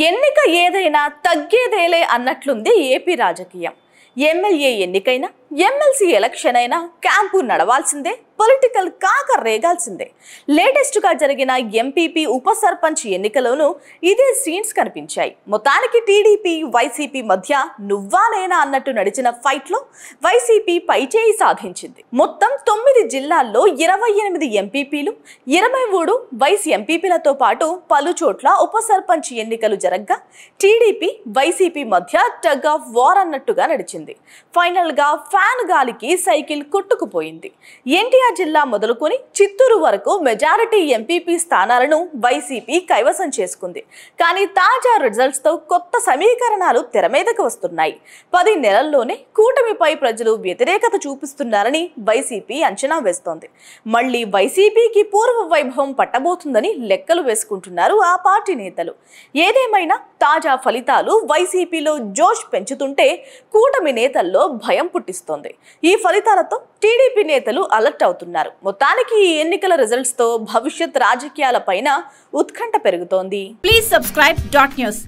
ఎన్నిక ఏదైనా తగ్గేదేలే అన్నట్లుంది ఏపీ రాజకీయం. ఎమ్మెల్యే ఎన్నికైనా ఎమ్మెల్సీ ఎలక్షన్ అయినా క్యాంపు నడవాల్సిందే, పొలిటికల్ కాక రేగాల్సిందే. లేటెస్ట్ గా జరిగిన ఎంపీపీ ఉప సర్పంచ్ ఎన్నికలోనూ ఇదే సీన్స్ కనిపించాయి. మొత్తానికి టీడీపీ వైసీపీ మధ్య నువ్వా నేనా అన్నట్టు నడిచిన ఫైట్ లో వైసీపీ పైచేయి సాధించింది. మొత్తం 9 జిల్లాల్లో 28 ఎంపీపీలు, 23 వైస్ ఎంపీపీలతో పాటు పలు చోట్ల ఉప సర్పంచ్ ఎన్నికలు జరగ్గా టీడీపీ వైసీపీ మధ్య టగ్ ఆఫ్ వార్ అన్నట్టుగా నడిచింది. ఫైనల్ గా ఫ్యాన్ గాలికి సైకిల్ కొట్టుకుపోయింది. ఎన్టీఆర్ జిల్లా మొదలుకొని చిత్తూరు వరకు మెజారిటీ ఎంపీపీ స్థానాలను వైసీపీ కైవసం చేసుకుంది. కానీ తాజా రిజల్ట్స్ తో కొత్త సమీకరణాలు తెర మీదకు వస్తున్నాయి. 10 నెలల్లోనే కూటమిపై ప్రజలు వ్యతిరేకత చూపిస్తున్నారని వైసీపీ అంచనా వేస్తోంది. మళ్లీ వైసీపీకి పూర్వ వైభవం పట్టబోతుందని లెక్కలు వేసుకుంటున్నారు ఆ పార్టీ నేతలు. ఏదేమైనా తాజా ఫలితాలు వైసీపీలో జోష్ పెంచుతుంటే కూటమి నేతల్లో భయం పుట్టిస్తోంది. ఈ ఫలితాలతో టీడీపీ నేతలు అలర్ట్ అవుతున్నారు. మొత్తానికి ఈ ఎన్నికల రిజల్ట్స్ తో భవిష్యత్ రాజకీయాలపైన ఉత్కంఠ పెరుగుతోంది. Please subscribe .news.